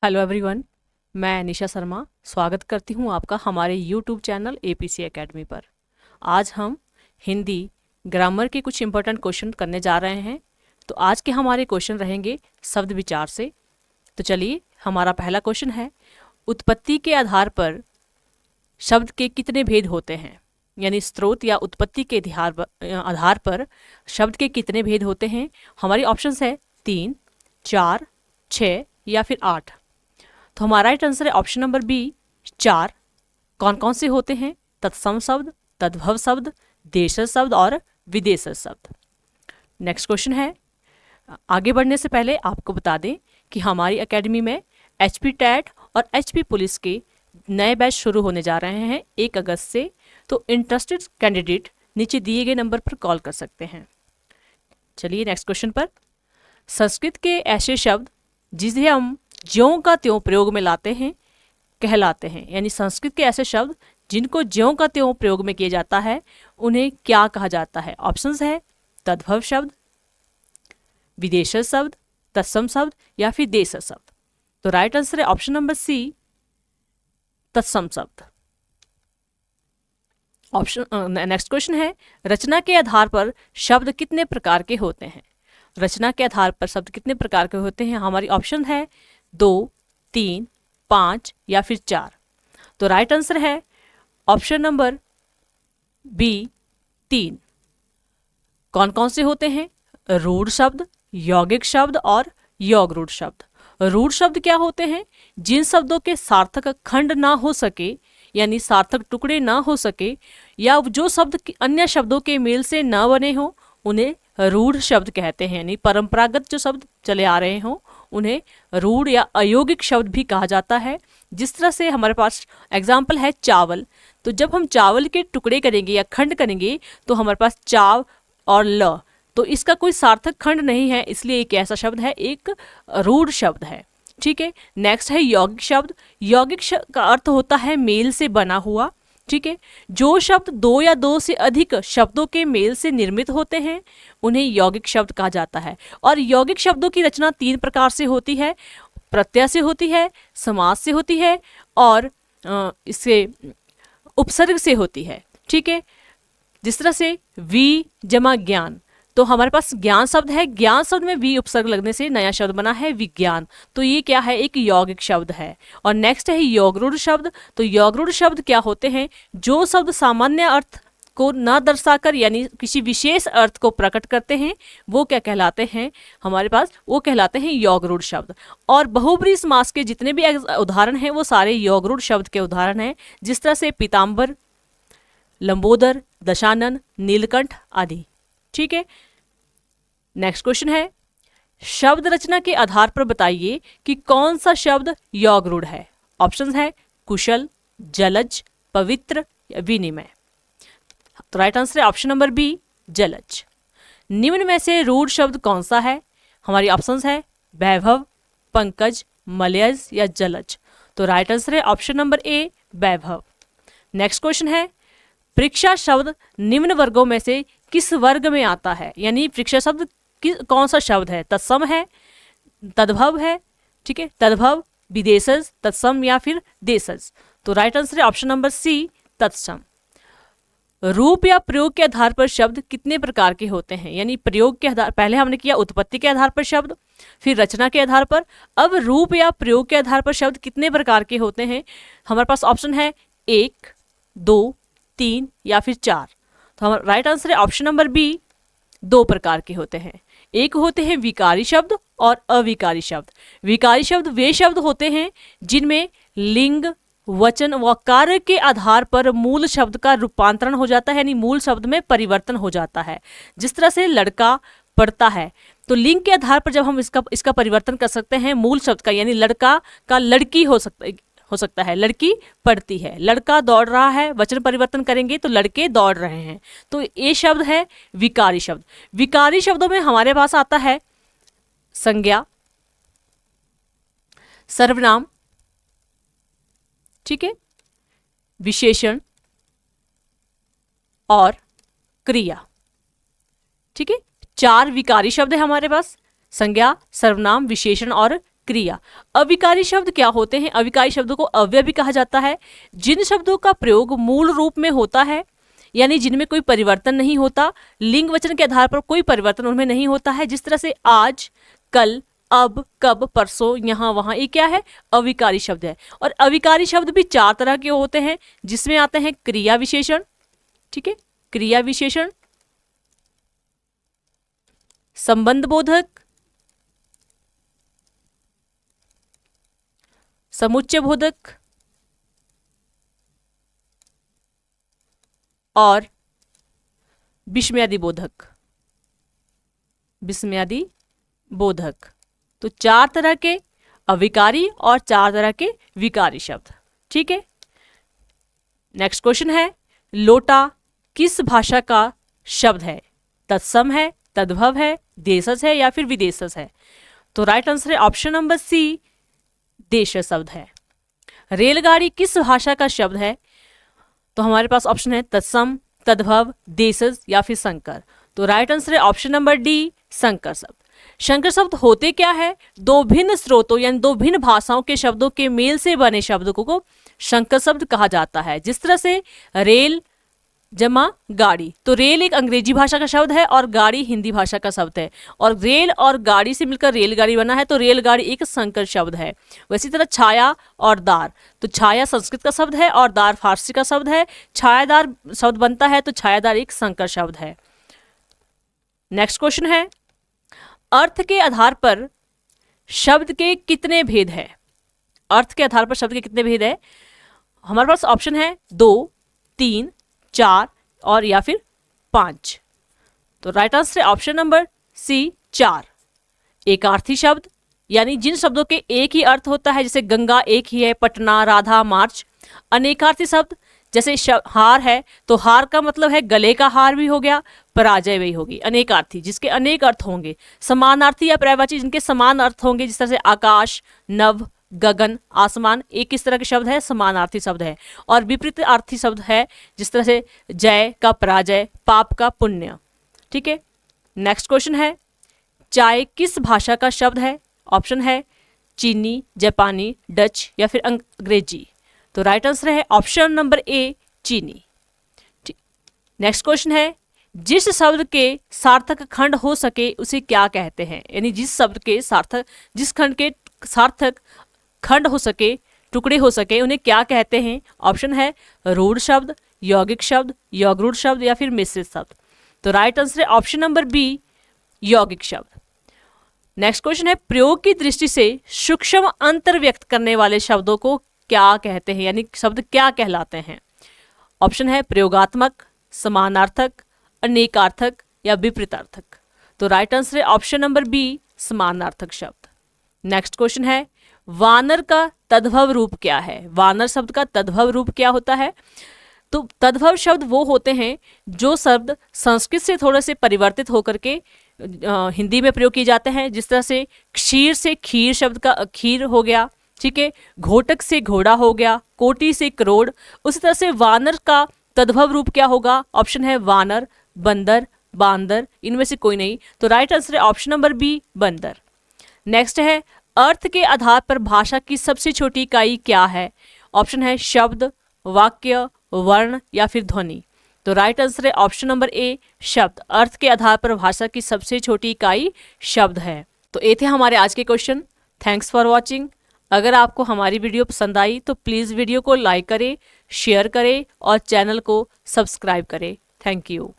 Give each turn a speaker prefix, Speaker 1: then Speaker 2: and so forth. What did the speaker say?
Speaker 1: Hello everyone, मैं निशा शर्मा स्वागत करती हूँ आपका हमारे यूट्यूब चैनल एपीसी एकेडमी पर। आज हम हिंदी ग्रामर के कुछ इंपॉर्टेंट क्वेश्चन करने जा रहे हैं। तो आज के हमारे क्वेश्चन रहेंगे शब्द विचार से। तो चलिए, हमारा पहला क्वेश्चन है, उत्पत्ति के आधार पर शब्द के कितने भेद होते हैं? यानी स्रोत या उत्पत्ति के आधार पर शब्द के कितने भेद होते हैं? हमारी ऑप्शंस है 3, 4, 6 या फिर 8। तो हमारा राइट आंसर है ऑप्शन नंबर बी, 4। कौन कौन से होते हैं? तत्सम शब्द, तद्भव शब्द, देशज शब्द और विदेशज शब्द। नेक्स्ट क्वेश्चन है, आगे बढ़ने से पहले आपको बता दें कि हमारी एकेडमी में HP टैट और HP पुलिस के नए बैच शुरू होने जा रहे हैं 1 अगस्त से। तो इंटरेस्टेड कैंडिडेट नीचे दिए गए नंबर पर कॉल कर सकते हैं। चलिए नेक्स्ट क्वेश्चन पर। संस्कृत के ऐसे शब्द जिसे हम ज्यों का त्यों प्रयोग में लाते हैं कहलाते हैं। यानी संस्कृत के ऐसे शब्द जिनको ज्यों का त्यों प्रयोग में किया जाता है उन्हें क्या कहा जाता है? ऑप्शंस है तद्भव शब्द, विदेशज शब्द, तत्सम शब्द या फिर देशज शब्द। तो राइट आंसर है ऑप्शन नंबर सी, तत्सम शब्द। नेक्स्ट क्वेश्चन है, रचना के आधार पर शब्द कितने प्रकार के होते हैं? रचना के आधार पर शब्द कितने प्रकार के होते हैं? हमारी ऑप्शन है 2, 3, 5 या फिर 4। तो राइट आंसर है ऑप्शन नंबर बी, 3। कौन कौन से होते हैं? रूढ़ शब्द, यौगिक शब्द और योग रूढ़ शब्द। रूढ़ शब्द क्या होते हैं? जिन शब्दों के सार्थक खंड ना हो सके, यानी सार्थक टुकड़े ना हो सके, या जो शब्द अन्य शब्दों के मेल से ना बने हो उन्हें रूढ़ शब्द कहते हैं। यानी परंपरागत जो शब्द चले आ रहे हों उन्हें रूढ़ या अयोगिक शब्द भी कहा जाता है। जिस तरह से हमारे पास एग्जाम्पल है चावल। तो जब हम चावल के टुकड़े करेंगे या खंड करेंगे तो हमारे पास चाव और ल, तो इसका कोई सार्थक खंड नहीं है, इसलिए एक ऐसा शब्द है, एक रूढ़ शब्द है। ठीक है। नेक्स्ट है यौगिक शब्द। यौगिक शब्द का अर्थ होता है मेल से बना हुआ। ठीक है। जो शब्द 2 या 2 से अधिक शब्दों के मेल से निर्मित होते हैं उन्हें यौगिक शब्द कहा जाता है। और यौगिक शब्दों की रचना 3 प्रकार से होती है, प्रत्यय से होती है, समास से होती है और इससे उपसर्ग से होती है। ठीक है। जिस तरह से वी जमा ज्ञान, तो हमारे पास ज्ञान शब्द है, ज्ञान शब्द में वी उपसर्ग लगने से नया शब्द बना है विज्ञान। तो ये क्या है? एक यौगिक शब्द है। और नेक्स्ट है योगरूढ़ शब्द। तो योगरूढ़ शब्द क्या होते हैं? जो शब्द सामान्य अर्थ को न दर्शाकर यानी किसी विशेष अर्थ को प्रकट करते हैं वो क्या कहलाते हैं? हमारे पास वो कहलाते हैं योगरूढ़ शब्द। और बहुब्रीहि समास के जितने भी उदाहरण हैं वो सारे योगरूढ़ शब्द के उदाहरण हैं। जिस तरह से पीताम्बर, लंबोदर, दशानन, नीलकंठ आदि। ठीक है। नेक्स्ट क्वेश्चन है, शब्द रचना के आधार पर बताइए कि कौन सा शब्द योगरूढ़ है? ऑप्शंस है कुशल, जलज, पवित्र या विनिमय। तो राइट आंसर है ऑप्शन नंबर बी, जलज। निम्न में से रूढ़ शब्द कौन सा है? हमारी ऑप्शंस है वैभव, पंकज, मलयज या जलज। तो राइट आंसर है option number A, Vaibhav. Next question है, परीक्षा शब्द निम्न वर्गों में से किस वर्ग में आता है? यानी परीक्षा शब्द कौन सा शब्द है? तत्सम है, तद्भव है, ठीक है, तद्भव, विदेशज, तत्सम या फिर देशज। तो राइट आंसर है ऑप्शन नंबर सी, तत्सम। रूप या प्रयोग के आधार पर शब्द कितने प्रकार के होते हैं? यानी प्रयोग के आधार, पहले हमने किया उत्पत्ति के आधार पर शब्द, फिर रचना के आधार पर, अब रूप या प्रयोग के आधार पर शब्द कितने प्रकार के होते हैं? हमारे पास ऑप्शन है 1, 2, 3 या फिर 4। तो हमारा राइट आंसर है ऑप्शन नंबर बी, 2 प्रकार के होते हैं। एक होते हैं विकारी शब्द और अविकारी शब्द। विकारी शब्द वे शब्द होते हैं जिनमें लिंग, वचन व कार्य के आधार पर मूल शब्द का रूपांतरण हो जाता है, यानी मूल शब्द में परिवर्तन हो जाता है। जिस तरह से लड़का पढ़ता है, तो लिंग के आधार पर जब हम इसका परिवर्तन कर सकते हैं मूल शब्द का, यानी लड़का का लड़की हो सकता है, लड़की पढ़ती है, लड़का दौड़ रहा है, वचन परिवर्तन करेंगे तो लड़के दौड़ रहे हैं। तो ये शब्द है विकारी शब्द। विकारी शब्दों में हमारे पास आता है संज्ञा, सर्वनाम, ठीक है, विशेषण और क्रिया। ठीक है, 4 विकारी शब्द है हमारे पास, संज्ञा, सर्वनाम, विशेषण और क्रिया। अविकारी शब्द क्या होते हैं? अविकारी शब्दों को अव्यय भी कहा जाता है। जिन शब्दों का प्रयोग मूल रूप में होता है, यानी जिनमें कोई परिवर्तन नहीं होता, लिंग वचन के आधार पर कोई परिवर्तन उनमें नहीं होता है, जिस तरह से आज, कल, अब, कब, परसों, यहाँ, वहां, ये क्या है? अविकारी शब्द है। और अविकारी शब्द भी 4 तरह के होते हैं, जिसमें आते हैं क्रिया विशेषण, ठीक है, क्रिया विशेषण, संबंध बोधक, समुच्चय बोधक और विस्मयादि बोधक। विस्मयादि बोधक। तो 4 तरह के अविकारी और 4 तरह के विकारी शब्द, ठीक है। नेक्स्ट क्वेश्चन है, लोटा किस भाषा का शब्द है? तत्सम है, तद्भव है, देशज है या फिर विदेशज है? तो राइट आंसर है ऑप्शन नंबर सी, देशज शब्द है। रेलगाड़ी किस भाषा का शब्द है? तो हमारे पास ऑप्शन है तत्सम, तद्भव, देशज या फिर संकर। तो राइट आंसर है ऑप्शन नंबर डी, संकर शब्द। संकर शब्द होते क्या है? 2 भिन्न स्रोतों यानी 2 भिन्न भाषाओं के शब्दों के मेल से बने शब्दों को संकर शब्द कहा जाता है। जिस तरह से रेल जमा गाड़ी, तो रेल एक अंग्रेजी भाषा का शब्द है और गाड़ी हिंदी भाषा का शब्द है, और रेल और गाड़ी से मिलकर रेलगाड़ी बना है, तो रेलगाड़ी एक संकर शब्द है। वैसी तरह छाया और दार, तो छाया संस्कृत का शब्द है और दार फारसी का शब्द है, छायादार शब्द बनता है, तो छायादार एक संकर शब्द है। नेक्स्ट क्वेश्चन है, अर्थ के आधार पर शब्द के कितने भेद है? अर्थ के आधार पर शब्द के कितने भेद है? हमारे पास ऑप्शन है 2, 3, 4 और या फिर 5। तो राइट आंसर है ऑप्शन नंबर सी, 4। एकार्थी शब्द, यानी जिन शब्दों के एक ही अर्थ होता है, जैसे गंगा एक ही है, पटना, राधा, मार्च। अनेकार्थी शब्द, जैसे हार है, तो हार का मतलब है गले का हार भी हो गया, पराजय भी होगी। अनेकार्थी जिसके अनेक अर्थ होंगे। समानार्थी या पर्यायवाची जिनके समान अर्थ होंगे, जिस तरह से आकाश, नभ, गगन, आसमान, एक इस तरह के शब्द है, समानार्थी शब्द है। और विपरीत अर्थी शब्द है, जिस तरह से जय का पराजय, पाप का पुण्य, ठीक है। नेक्स्ट क्वेश्चन है, चाय किस भाषा का शब्द है? ऑप्शन है चीनी, जापानी, डच या फिर अंग्रेजी। तो राइट आंसर है ऑप्शन नंबर ए, चीनी। नेक्स्ट क्वेश्चन है, जिस शब्द के सार्थक खंड हो सके उसे क्या कहते हैं? यानी जिस शब्द के सार्थक, जिस खंड के सार्थक खंड हो सके, टुकड़े हो सके, उन्हें क्या कहते हैं? ऑप्शन है रूढ़ शब्द, यौगिक शब्द, यौगरूढ़ शब्द या फिर मिश्रित शब्द। तो राइट आंसर है ऑप्शन नंबर बी, यौगिक शब्द। नेक्स्ट क्वेश्चन है, प्रयोग की दृष्टि से सूक्ष्म अंतर व्यक्त करने वाले शब्दों को क्या कहते हैं? यानी शब्द क्या कहलाते हैं? ऑप्शन है प्रयोगात्मक, समानार्थक, अनेकार्थक या विपरीतार्थक। तो राइट आंसर है ऑप्शन नंबर बी, समानार्थक शब्द। नेक्स्ट क्वेश्चन है, वानर का तद्भव रूप क्या है? वानर शब्द का तद्भव रूप क्या होता है? तो तद्भव शब्द वो होते हैं जो शब्द संस्कृत से थोड़े से परिवर्तित होकर के हिंदी में प्रयोग किए जाते हैं। जिस तरह से क्षीर से खीर शब्द का खीर हो गया, ठीक है, घोटक से घोड़ा हो गया, कोटि से करोड़। उसी तरह से वानर का तद्भव रूप क्या होगा? ऑप्शन है वानर, बंदर, बांदर, इनमें से कोई नहीं। तो राइट आंसर है ऑप्शन नंबर बी, बंदर। नेक्स्ट है, अर्थ के आधार पर भाषा की सबसे छोटी इकाई क्या है? ऑप्शन है शब्द, वाक्य, वर्ण या फिर ध्वनि। तो राइट आंसर है ऑप्शन नंबर ए, शब्द। अर्थ के आधार पर भाषा की सबसे छोटी इकाई शब्द है। तो ये थे हमारे आज के क्वेश्चन। Thanks for watching. अगर आपको हमारी वीडियो पसंद आई तो प्लीज़ वीडियो को लाइक करें, शेयर करें और चैनल को सब्सक्राइब करें। Thank you.